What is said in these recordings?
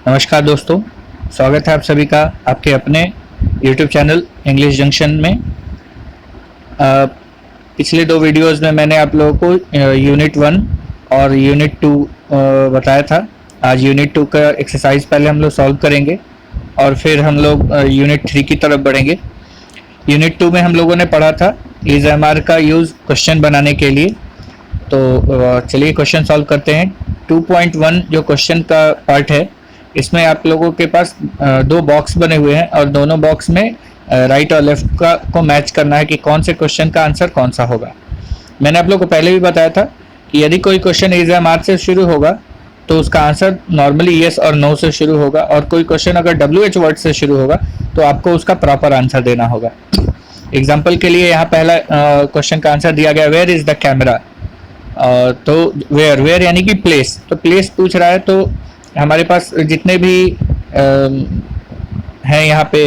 नमस्कार दोस्तों, स्वागत है आप सभी का आपके अपने YouTube चैनल इंग्लिश जंक्शन में। पिछले दो वीडियोस में मैंने आप लोगों को यूनिट 1 और यूनिट 2 बताया था। आज यूनिट 2 का एक्सरसाइज पहले हम लोग सॉल्व करेंगे और फिर हम लोग यूनिट 3 की तरफ बढ़ेंगे। यूनिट 2 में हम लोगों ने पढ़ा था इज एम आर का यूज़ क्वेश्चन बनाने के लिए। तो चलिए क्वेश्चन सॉल्व करते हैं। 2.1 जो क्वेश्चन का पार्ट है, इसमें आप लोगों के पास दो बॉक्स बने हुए हैं और दोनों बॉक्स में राइट और लेफ्ट का को मैच करना है कि कौन से क्वेश्चन का आंसर कौन सा होगा। मैंने आप लोगों को पहले भी बताया था कि यदि कोई क्वेश्चन इज एम आर से शुरू होगा तो उसका आंसर नॉर्मली येस और नो से शुरू होगा, और कोई क्वेश्चन अगर WH वर्ड से शुरू होगा तो आपको उसका प्रॉपर आंसर देना होगा। एग्जाम्पल के लिए यहाँ पहला क्वेश्चन का आंसर दिया गया, वेयर इज द कैमरा। तो वेयर यानी कि प्लेस, तो प्लेस पूछ रहा है। तो हमारे पास जितने भी हैं यहाँ पे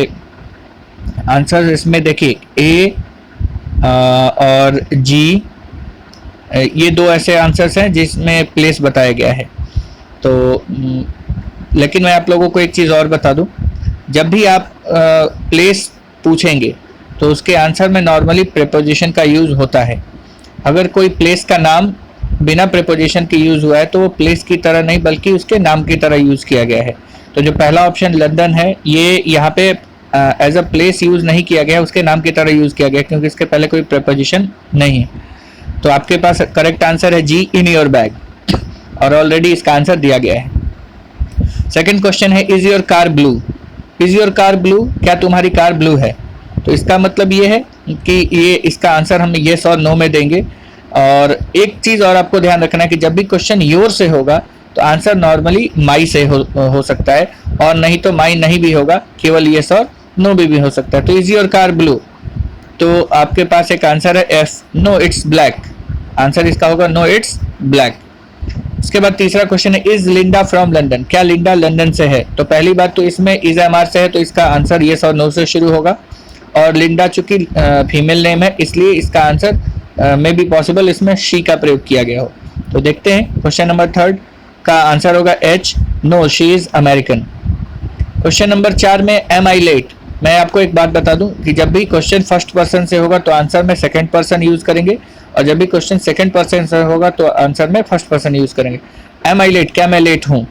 आंसर, इसमें देखिए ए और जी, ये दो ऐसे आंसर्स हैं जिसमें प्लेस बताया गया है। तो लेकिन मैं आप लोगों को एक चीज़ और बता दूं, जब भी आप प्लेस पूछेंगे तो उसके आंसर में नॉर्मली प्रीपोजिशन का यूज़ होता है। अगर कोई प्लेस का नाम बिना प्रीपोजिशन के यूज़ हुआ है तो वो प्लेस की तरह नहीं बल्कि उसके नाम की तरह यूज़ किया गया है। तो जो पहला ऑप्शन लंदन है, ये यहाँ पे एज अ प्लेस यूज़ नहीं किया गया, उसके नाम की तरह यूज़ किया गया क्योंकि इसके पहले कोई प्रीपोजिशन नहीं है। तो आपके पास करेक्ट आंसर है जी, इन योर बैग, और ऑलरेडी इसका आंसर दिया गया है। सेकेंड क्वेश्चन है, is your car blue. Is your car blue, क्या तुम्हारी कार ब्लू है। तो इसका मतलब ये है कि ये इसका आंसर हम येस और नो में देंगे। और एक चीज़ और आपको ध्यान रखना है कि जब भी क्वेश्चन योर से होगा तो आंसर नॉर्मली माई से हो सकता है, और नहीं तो माई नहीं भी होगा, केवल येस और नो भी हो सकता है। तो इज योर कार ब्लू, तो आपके पास एक आंसर है F, no it's black. Answer इसका होगा नो इट्स ब्लैक। उसके बाद तीसरा क्वेश्चन है, इज लिंडा फ्रॉम लंदन। क्या लिंडा लंदन से है। तो पहली बात तो इसमें इज एम आर से है तो इसका आंसर येस और नो से शुरू होगा, और लिंडा चूंकि फीमेल नेम है इसलिए इसका आंसर में भी पॉसिबल इसमें शी का प्रयोग किया गया हो। तो देखते हैं क्वेश्चन नंबर 3 का आंसर होगा H, no she is American. Question number 4 में एम आई लेट। मैं आपको एक बात बता दूं कि जब भी क्वेश्चन फर्स्ट पर्सन से होगा तो आंसर में सेकंड पर्सन यूज करेंगे, और जब भी क्वेश्चन सेकंड पर्सन से होगा तो आंसर में फर्स्ट पर्सन यूज करेंगे। एम आई लेट, क्या मैं लेट हूँ।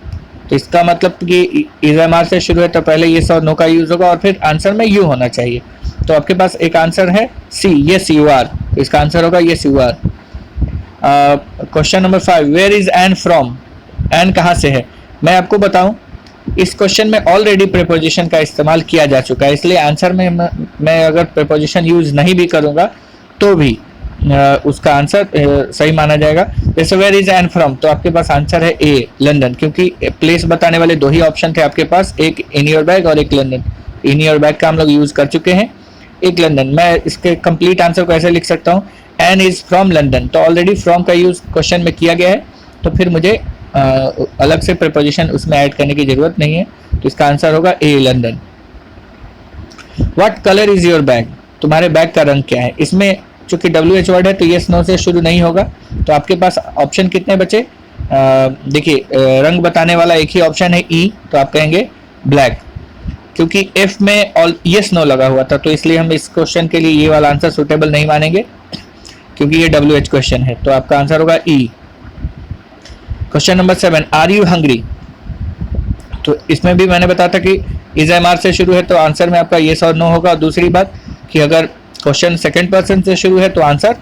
तो इसका मतलब कि इज एम आर से शुरू है तो पहले ये और नो का यूज होगा और फिर आंसर में यू होना चाहिए। तो आपके पास एक आंसर है सी, यस यू आर। तो इसका आंसर होगा yes you are. Question number 5, where is N from. N कहाँ से है। मैं आपको बताऊं, इस क्वेश्चन में ऑलरेडी प्रीपोजिशन का इस्तेमाल किया जा चुका है, इसलिए आंसर में मैं अगर प्रीपोजिशन यूज नहीं भी करूंगा तो भी उसका आंसर सही माना जाएगा। जैसे वेयर इज एन फ्रॉम, तो आपके पास आंसर है ए, लंदन, क्योंकि प्लेस बताने वाले दो ही ऑप्शन थे आपके पास, एक इन योर बैग और एक लंदन। इन योर बैग का हम लोग यूज कर चुके हैं, एक लंदन। मैं इसके कंप्लीट आंसर को ऐसे लिख सकता हूँ, एन इज फ्रॉम लंदन। तो ऑलरेडी फ्रॉम का यूज क्वेश्चन में किया गया है तो फिर मुझे अलग से प्रीपोजिशन उसमें ऐड करने की जरूरत नहीं है। तो इसका आंसर होगा A, London. What colour is your bag, तुम्हारे बैग का रंग क्या है। इसमें चूंकि WH वर्ड है तो यस नो से शुरू नहीं होगा। तो आपके पास ऑप्शन कितने बचे, देखिए रंग बताने वाला एक ही ऑप्शन है ई, तो आप कहेंगे ब्लैक, क्योंकि एफ में ऑल यस नो लगा हुआ था तो इसलिए हम इस क्वेश्चन के लिए ये वाला आंसर सुटेबल नहीं मानेंगे क्योंकि ये WH क्वेश्चन है। तो आपका आंसर होगा E. Question number 7, are you hungry. तो इसमें भी मैंने बताया था कि इज एम आर से शुरू है तो आंसर में आपका येस और नो होगा। और दूसरी बात कि अगर क्वेश्चन सेकंड पर्सन से शुरू है तो आंसर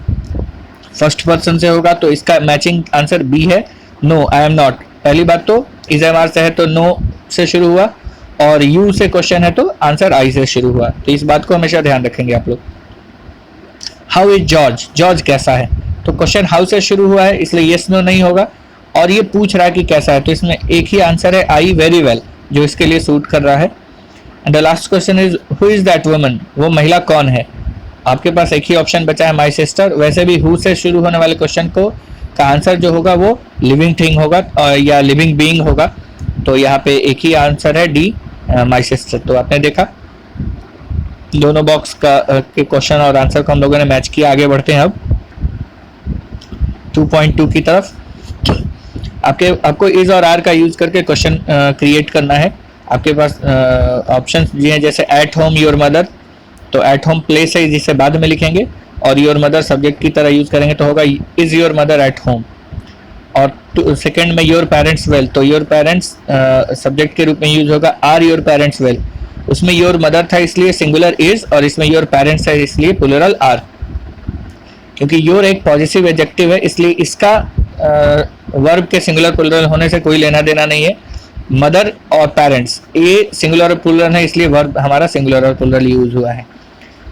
फर्स्ट पर्सन से होगा, तो इसका मैचिंग आंसर बी है, नो आई एम नॉट। पहली बात तो इज एम आर से है तो नो से शुरू हुआ, और यू से क्वेश्चन है तो आंसर आई से शुरू हुआ। तो इस बात को हमेशा ध्यान रखेंगे आप लोग। हाउ इज जॉर्ज, जॉर्ज कैसा है। तो क्वेश्चन हाउ से शुरू हुआ है इसलिए यस नो नहीं होगा, और ये पूछ रहा है कि कैसा है, तो इसमें एक ही आंसर है आई वेरी वेल, जो इसके लिए सूट कर रहा है। And the last question is who is that woman, वो महिला कौन है। आपके पास एक ही ऑप्शन बचा है, माई सिस्टर। वैसे भी हु से शुरू होने वाले क्वेश्चन को का आंसर जो होगा वो लिविंग थिंग होगा या लिविंग बीइंग होगा। तो यहाँ पे एक ही आंसर है डी, माई सिस्टर। तो आपने देखा दोनों बॉक्स का के क्वेश्चन और आंसर को हम लोगों ने मैच किया। आगे बढ़ते हैं अब 2.2 की तरफ। आपको इज और आर का यूज करके क्वेश्चन क्रिएट करना है। आपके पास ऑप्शंस जी हैं, जैसे एट होम योर मदर, तो एट होम प्लेस है जिसे बाद में लिखेंगे, और योर मदर सब्जेक्ट की तरह यूज करेंगे तो होगा is your mother at home. और सेकंड में योर पेरेंट्स वेल, तो योर पेरेंट्स सब्जेक्ट के रूप में यूज होगा आर योर पेरेंट्स वेल। उसमें योर मदर था इसलिए सिंगुलर इज, और इसमें योर पेरेंट्स है इसलिए प्लूरल आर। क्योंकि योर एक पॉजिटिव एडजेक्टिव है इसलिए इसका वर्ब के सिंगुलर प्लूरल होने से कोई लेना देना नहीं है। मदर और पेरेंट्स ये सिंगुलर और प्लूरल है इसलिए वर्ब हमारा सिंगुलर और प्लूरल यूज हुआ है।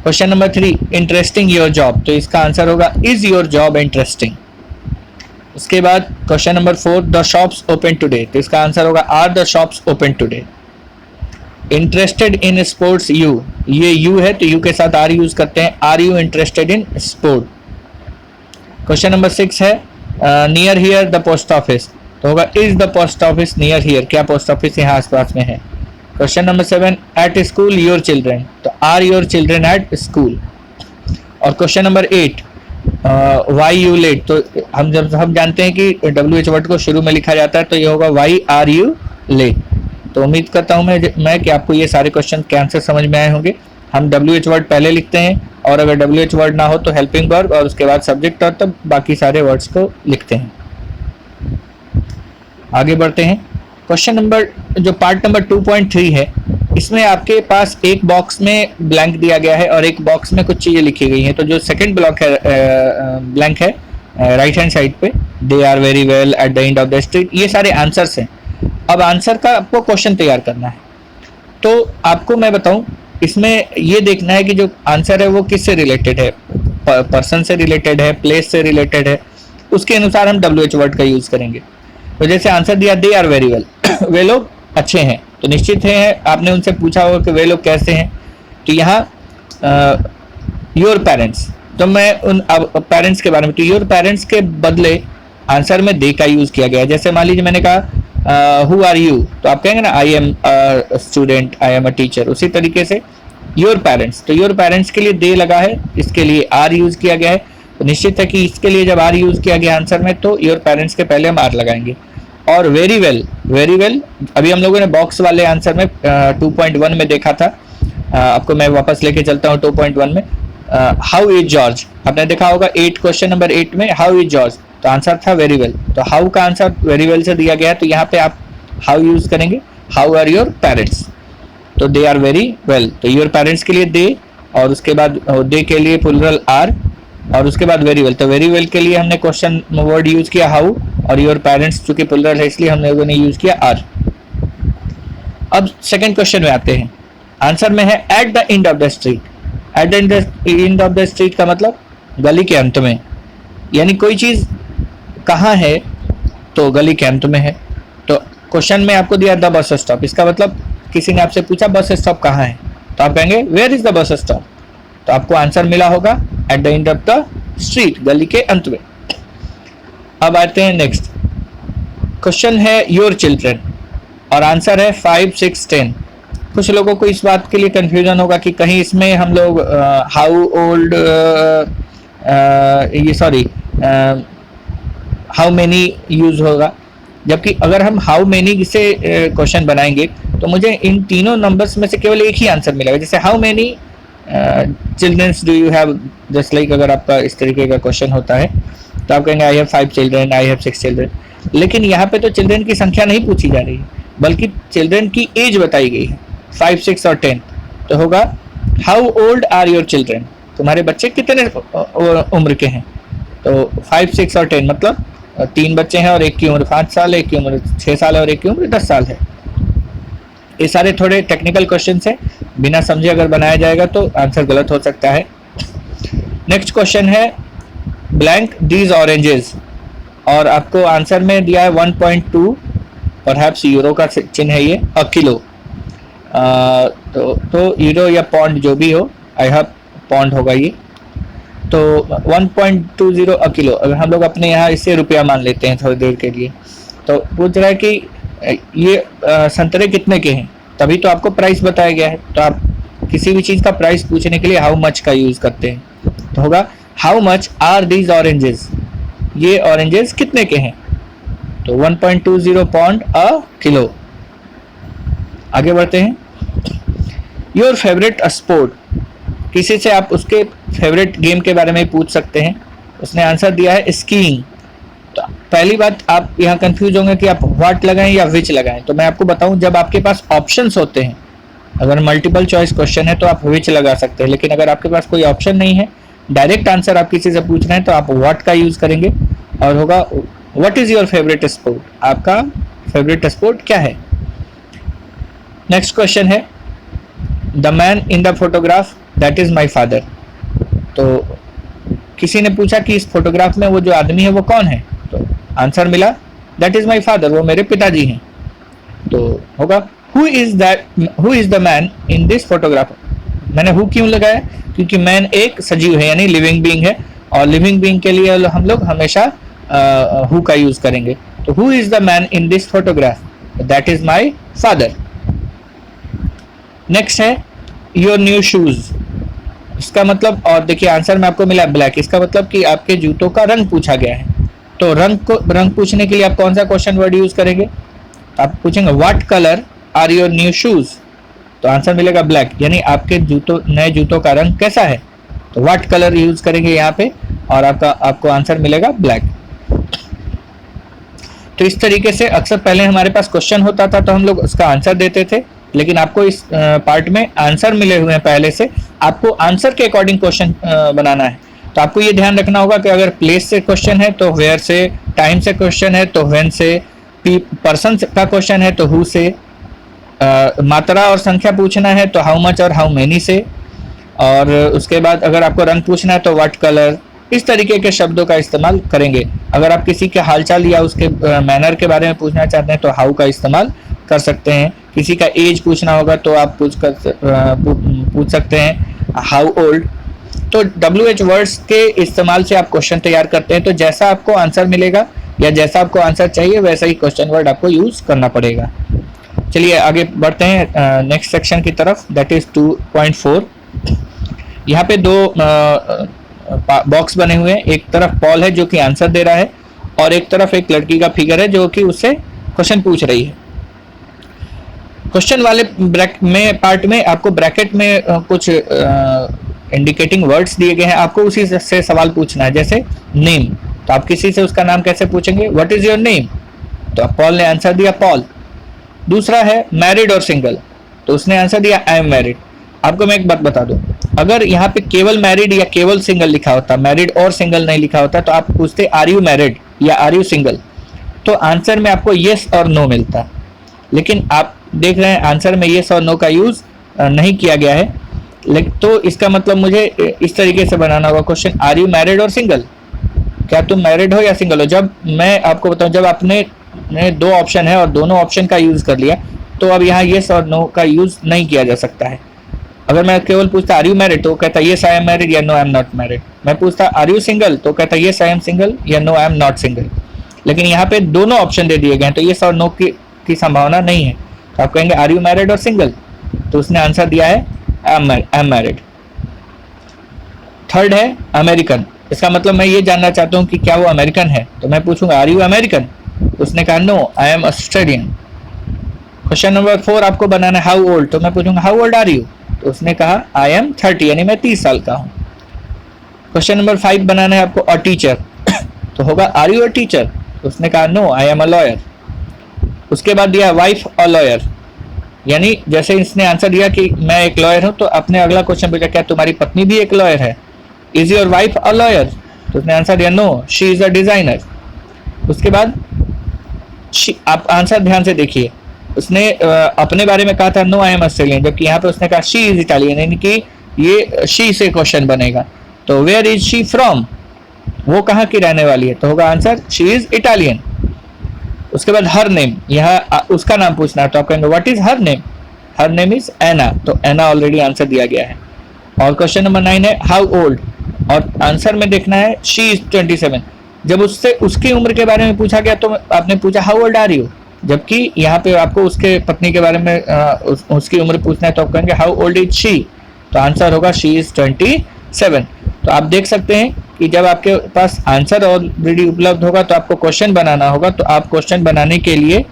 Question number 3, interesting your job, तो इसका आंसर होगा इज योर जॉब इंटरेस्टिंग। उसके बाद question number 4, the shops open today, तो इसका आंसर होगा are the shops open today. Interested in sports you, ये यू है तो यू के साथ आर यूज करते हैं, are you interested in sport. Question number 6 है near here the post office, तो होगा is the post office near here, क्या पोस्ट ऑफिस यहाँ आसपास में है। Question number 7, at school your children, तो are your children at school. और question number 8, why you late, तो हम जानते हैं कि WH वर्ड को शुरू में लिखा जाता है तो ये होगा वाई आर यू लेट। तो उम्मीद करता हूँ मैं कि आपको ये सारे क्वेश्चन के आंसर समझ में आए होंगे। हम WH वर्ड पहले लिखते हैं और अगर WH वर्ड ना हो तो हेल्पिंग वर्ब और उसके बाद सब्जेक्ट और तब बाकी सारे वर्ड्स को लिखते हैं। आगे बढ़ते हैं। क्वेश्चन नंबर जो पार्ट नंबर 2.3 है, इसमें आपके पास एक बॉक्स में ब्लैंक दिया गया है और एक बॉक्स में कुछ चीज़ें लिखी गई हैं। तो जो सेकंड ब्लॉक है ब्लैंक है राइट हैंड साइड पे, they are very well at the end of the street, ये सारे आंसर्स हैं। अब आंसर का आपको क्वेश्चन तैयार करना है। तो आपको मैं बताऊं, इसमें ये देखना है कि जो आंसर है वो किससे रिलेटेड है, पर्सन से रिलेटेड है, प्लेस से रिलेटेड है, उसके अनुसार हम WH वर्ड का यूज करेंगे। तो जैसे आंसर दिया दे आर वेरी वेल, वे लोग अच्छे हैं, तो निश्चित है आपने उनसे पूछा होगा कि वे लोग कैसे हैं। तो यहाँ योर पेरेंट्स, तो मैं उन पेरेंट्स के बारे में, तो योर पेरेंट्स के बदले आंसर में दे का यूज किया गया है। जैसे मान लीजिए मैंने कहा हु आर यू, तो आप कहेंगे ना आई am a student, I am a teacher. उसी तरीके से योर पेरेंट्स, तो योर पेरेंट्स के लिए दे लगा है, इसके लिए आर यूज किया गया है। तो निश्चित है कि इसके लिए जब आर यूज किया गया आंसर में तो योर पेरेंट्स के पहले हम आर लगाएंगे। और वेरी वेल, वेरी वेल अभी हम लोगों ने बॉक्स वाले आंसर में 2.1 में देखा था। आपको मैं वापस लेके चलता हूँ 2.1 में। हाउ इज जॉर्ज, आपने देखा होगा 8 क्वेश्चन नंबर 8 में हाउ इज जॉर्ज, तो आंसर था वेरी वेल। तो हाउ का आंसर वेरी वेल से दिया गया है, तो यहाँ पे आप हाउ यूज करेंगे, हाउ आर योर पेरेंट्स, तो दे आर वेरी वेल। तो योर पेरेंट्स के लिए दे और उसके बाद दे के लिए प्लूरल आर और उसके बाद वेरी वेल। तो वेरी वेल के लिए हमने क्वेश्चन वर्ड यूज किया हाउ, और योर पेरेंट्स चूंकि प्लूरल है इसलिए हम लोगों ने यूज किया आर। अब सेकंड क्वेश्चन में आते हैं। आंसर में है eight the end of the street. Eight the end of the street का मतलब गली के अंत में, यानी कोई चीज कहाँ है तो गली के अंत में है। तो क्वेश्चन में आपको दिया द बस स्टॉप, इसका मतलब किसी ने आपसे पूछा बस स्टॉप कहाँ है, तो आप कहेंगे where is the bus stop, तो आपको आंसर मिला होगा at the end of the street, गली के अंत में। अब आते हैं नेक्स्ट क्वेश्चन है योर चिल्ड्रन और आंसर है 5, 6, 10। कुछ लोगों को इस बात के लिए कंफ्यूजन होगा कि कहीं इसमें हम लोग हाउ ओल्ड, ये सॉरी हाउ मेनी यूज होगा, जबकि अगर हम हाउ मेनी से क्वेश्चन बनाएंगे तो मुझे इन तीनों नंबर्स में से केवल एक ही आंसर मिलेगा। जैसे how many childrens do you have, just like अगर आपका इस तरीके का क्वेश्चन होता है तो आप कहेंगे I have 5 children, I have 6 children. लेकिन यहाँ पे तो चिल्ड्रन की संख्या नहीं पूछी जा रही है बल्कि चिल्ड्रन की एज बताई गई है 5, 6 और 10। तो होगा how old are your children, तुम्हारे बच्चे कितने उम्र के हैं। तो 5, 6 और 10 मतलब 3 बच्चे हैं और एक की उम्र 5 साल है, एक की उम्र 6 साल है और एक की उम्र 10 साल है। ये सारे थोड़े टेक्निकल क्वेश्चन है, बिना समझे अगर बनाया जाएगा तो आंसर गलत हो सकता है। नेक्स्ट क्वेश्चन है ब्लैंक दीज ऑरेंजेस और आपको आंसर में दिया है 1.2 परहैप्स यूरो का चिन्ह है ये, अ किलो। तो यूरो या पॉन्ड जो भी हो, आई हैव पॉन्ड होगा ये। तो 1.20 अ किलो, अगर हम लोग अपने यहाँ इससे रुपया मान लेते हैं थोड़ी देर के लिए, तो पूछ रहा है कि ये संतरे कितने के हैं, तभी तो आपको प्राइस बताया गया है। तो आप किसी भी चीज़ का प्राइस पूछने के लिए हाउ मच का यूज़ करते हैं। तो होगा how much are these oranges, ये ऑरेंजेस कितने के हैं। तो 1.20 पाउंड अ किलो। आगे बढ़ते हैं। योर फेवरेट स्पोर्ट, किसी से आप उसके फेवरेट गेम के बारे में पूछ सकते हैं। उसने आंसर दिया है स्कीइंग। तो पहली बात आप यहाँ कंफ्यूज होंगे कि आप व्हाट लगाएं या विच लगाएं। तो मैं आपको बताऊं, जब आपके पास ऑप्शंस होते हैं, अगर मल्टीपल चॉइस क्वेश्चन है तो आप विच लगा सकते हैं, लेकिन अगर आपके पास कोई ऑप्शन नहीं है, डायरेक्ट आंसर आप किसी से पूछ रहे हैं, तो आप व्हाट का यूज करेंगे और होगा what is your favourite sport, आपका फेवरेट स्पोर्ट क्या है। नेक्स्ट क्वेश्चन है the man in the photograph that is my father. तो किसी ने पूछा कि इस फोटोग्राफ में वो जो आदमी है वो कौन है, तो आंसर मिला दैट इज माई फादर, वो मेरे पिताजी हैं। तो होगा who is the man in this photograph. मैंने हु क्यों लगाया, क्योंकि मैन एक सजीव है यानी लिविंग बीइंग है, और लिविंग बीइंग के लिए हम लोग हमेशा हु का यूज करेंगे। तो who is the man in this photograph, that is my father. Next है योर न्यू शूज। इसका मतलब, और देखिए आंसर में आपको मिला ब्लैक, इसका मतलब कि आपके जूतों का रंग पूछा गया है। तो रंग पूछने के लिए आप कौन सा क्वेश्चन वर्ड यूज करेंगे, आप पूछेंगे what colour are your new shoes, तो आंसर मिलेगा ब्लैक, यानी आपके नए जूतों का रंग कैसा है। तो व्हाट कलर यूज करेंगे यहाँ पे और आपको आंसर मिलेगा ब्लैक। तो इस तरीके से अक्सर पहले हमारे पास क्वेश्चन होता था तो हम लोग उसका आंसर देते थे, लेकिन आपको इस पार्ट में आंसर मिले हुए हैं पहले से, आपको आंसर के अकॉर्डिंग क्वेश्चन बनाना है। तो आपको ये ध्यान रखना होगा कि अगर प्लेस से क्वेश्चन है तो वेयर से, टाइम से क्वेश्चन है तो व्हेन से, पर्सन का क्वेश्चन है तो हु से, मात्रा और संख्या पूछना है तो हाउ मच और हाउ मेनी से, और उसके बाद अगर आपको रंग पूछना है तो व्हाट कलर, इस तरीके के शब्दों का इस्तेमाल करेंगे। अगर आप किसी के हालचाल या उसके मैनर के बारे में पूछना चाहते हैं तो हाउ का इस्तेमाल कर सकते हैं। किसी का एज पूछना होगा तो आप पूछ सकते हैं हाउ ओल्ड। तो WH वर्ड्स के इस्तेमाल से आप क्वेश्चन तैयार करते हैं, तो जैसा आपको आंसर मिलेगा या जैसा आपको आंसर चाहिए वैसा ही क्वेश्चन वर्ड आपको यूज करना पड़ेगा। चलिए आगे बढ़ते हैं नेक्स्ट सेक्शन की तरफ, दैट इज 2.4। यहाँ पे दो बॉक्स बने हुए हैं, एक तरफ पॉल है जो कि आंसर दे रहा है और एक तरफ एक लड़की का फिगर है जो कि उससे क्वेश्चन पूछ रही है। क्वेश्चन वाले पार्ट में आपको ब्रैकेट में कुछ इंडिकेटिंग वर्ड्स दिए गए हैं, आपको उसी से सवाल पूछना है। जैसे नेम, तो आप किसी से उसका नाम कैसे पूछेंगे, व्हाट इज योर नेम, तो पॉल ने आंसर दिया पॉल। दूसरा है मैरिड और सिंगल, तो उसने आंसर दिया आई एम मैरिड। आपको मैं एक बात बता दूं, अगर यहाँ पे केवल मैरिड या केवल सिंगल लिखा होता, मैरिड और सिंगल नहीं लिखा होता, तो आप पूछते आर यू मैरिड या आर यू सिंगल, तो आंसर में आपको येस और नो मिलता। लेकिन आप देख रहे हैं आंसर में येस और नो का यूज नहीं किया गया है, लेकिन तो इसका मतलब मुझे इस तरीके से बनाना होगा क्वेश्चन, आर यू मैरिड और सिंगल, क्या तुम मैरिड हो या सिंगल हो। जब मैं आपको बताऊं, जब आपने दो ऑप्शन है और दोनों ऑप्शन का यूज कर लिया, तो अब यहाँ येस और नो का यूज नहीं किया जा सकता है। अगर मैं केवल पूछता आर यू मैरिड तो कहता येस आई एम मैरिड या no I am not married. मैं पूछता आर यू सिंगल तो कहता येस आई एम सिंगल या no I am not single. लेकिन यहाँ पे दोनों ऑप्शन दे दिए गए हैं तो येस और नो की संभावना नहीं है, तो आप कहेंगे आर यू मैरिड और सिंगल, तो उसने आंसर दिया है आई एम मैरिड। थर्ड है अमेरिकन, इसका मतलब मैं ये जानना चाहता हूँ कि क्या वो अमेरिकन है, तो मैं पूछूंगा आर यू अमेरिकन, उसने कहा no I am Australian. Question number 4 आपको बनाना है हाउ ओल्ड, तो मैं पूछूंगा हाउ ओल्ड आर यू, तो उसने कहा आई एम 30, यानी मैं 30 साल का हूँ। क्वेश्चन नंबर 5 बनाना है आपको अ टीचर, तो होगा आर यू अ टीचर, तो उसने कहा no I am a lawyer. उसके बाद दिया वाइफ अ लॉयर, यानी जैसे इसने आंसर दिया कि मैं एक लॉयर हूँ, तो अपने अगला क्वेश्चन पूछा क्या तुम्हारी पत्नी भी एक लॉयर है, is your wife a lawyer, तो उसने आंसर दिया no she is a designer. उसके बाद आप आंसर ध्यान से देखिए, उसने अपने बारे में कहा था नो आई एम ऑस्ट्रेलियन, जबकि यहाँ पे उसने कहा शी इज इटालियन, यानी कि ये शी से क्वेश्चन बनेगा। तो वेयर इज शी फ्रॉम, वो कहाँ की रहने वाली है, तो होगा आंसर शी इज इटालियन। उसके बाद हर नेम, यहाँ उसका नाम पूछना है, तो आप कहेंगे what is her name is Anna, तो एना ऑलरेडी आंसर दिया गया है। और क्वेश्चन नंबर 9 है हाउ ओल्ड, और आंसर में देखना है शी इज 27। जब उससे उसकी उम्र के बारे में पूछा गया तो आपने पूछा हाउ ओल्ड आर यू, जबकि यहाँ पे आपको उसके पत्नी के बारे में उसकी उम्र पूछना है, तो आप कहेंगे हाउ ओल्ड इज शी, तो आंसर होगा शी इज 27। तो आप देख सकते हैं कि जब आपके पास आंसर ऑलरेडी उपलब्ध होगा तो आपको क्वेश्चन बनाना होगा। तो आप क्वेश्चन बनाने के लिए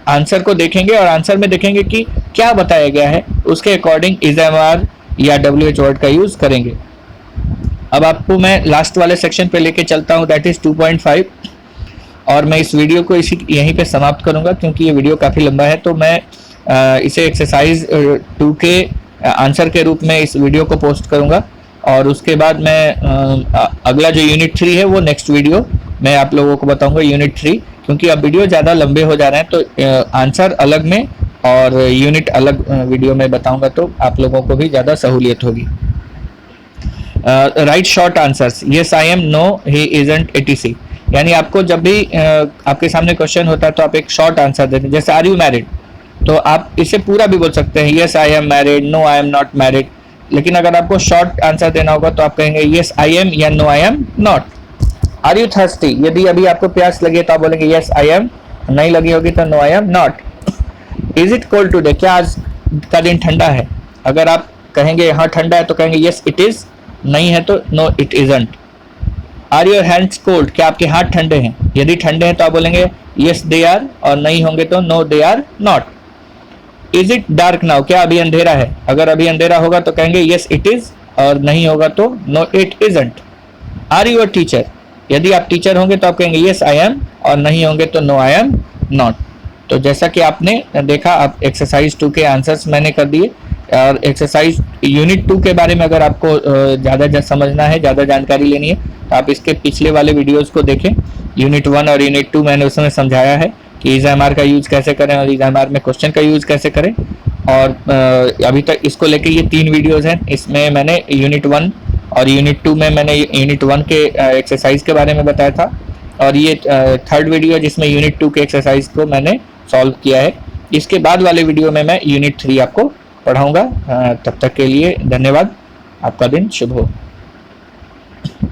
आंसर को देखेंगे और आंसर में देखेंगे कि क्या बताया गया है, उसके अकॉर्डिंग इज़एमआर या WH वर्ड का यूज करेंगे। अब आपको मैं लास्ट वाले सेक्शन पे लेके चलता हूँ, दैट इज 2.5, और मैं इस वीडियो को यहीं पे समाप्त करूंगा क्योंकि ये वीडियो काफ़ी लंबा है। तो मैं इसे एक्सरसाइज 2 के आंसर के रूप में इस वीडियो को पोस्ट करूंगा, और उसके बाद मैं अगला जो यूनिट 3 है वो नेक्स्ट वीडियो मैं आप लोगों को बताऊंगा, यूनिट 3, क्योंकि अब वीडियो ज़्यादा लंबे हो जा रहे हैं। तो आंसर अलग में और यूनिट अलग वीडियो में बताऊंगा, तो आप लोगों को भी ज़्यादा सहूलियत होगी। Write short answers, yes I am, no he isn't, etc। यानी आपको जब भी आपके सामने क्वेश्चन होता है तो आप एक शॉर्ट आंसर देते हैं। जैसे आर यू मैरिड, तो आप इसे पूरा भी बोल सकते हैं, yes I am married, no I am not married. लेकिन अगर आपको शॉर्ट आंसर देना होगा तो आप कहेंगे येस आई एम या no I am not. Are you thirsty, यदि अभी आपको प्यास लगी तो आप बोलेंगे येस आई एम, नहीं लगी होगी तो no I am not. Is it cold today, क्या आज का दिन ठंडा है? अगर आप कहेंगे हाँ ठंडा है तो कहेंगे येस इट इज, नहीं है तो no it isn't. Are your hands cold, क्या आपके हाथ ठंडे हैं? यदि ठंडे हैं तो आप बोलेंगे येस दे आर, और नहीं होंगे तो no they are not. Is it dark now, क्या अभी अंधेरा है? अगर अभी अंधेरा होगा तो कहेंगे येस इट इज, और नहीं होगा तो no it isn't. Are you a teacher, यदि आप टीचर होंगे तो आप कहेंगे येस आई एम, और नहीं होंगे तो नो आई एम नॉट। तो जैसा कि आपने देखा, आप एक्सरसाइज 2 के आंसर्स मैंने कर दिए। और एक्सरसाइज यूनिट 2 के बारे में अगर आपको ज़्यादा समझना है, ज़्यादा जानकारी लेनी है, तो आप इसके पिछले वाले वीडियोस को देखें। यूनिट 1 और यूनिट 2 मैंने उसमें समझाया है कि इज़एमआर का यूज़ कैसे करें और इज़एमआर में क्वेश्चन का यूज़ कैसे करें। और अभी तक इसको लेके ये 3 वीडियोज़ हैं। इसमें मैंने यूनिट 1 और यूनिट 2 में मैंने यूनिट 1 के एक्सरसाइज के बारे में बताया था, और ये थर्ड वीडियो जिसमें यूनिट 2 के एक्सरसाइज को मैंने सॉल्व किया है। इसके बाद वाले वीडियो में मैं यूनिट 3 आपको पढ़ाऊंगा। तब तक के लिए धन्यवाद, आपका दिन शुभ हो।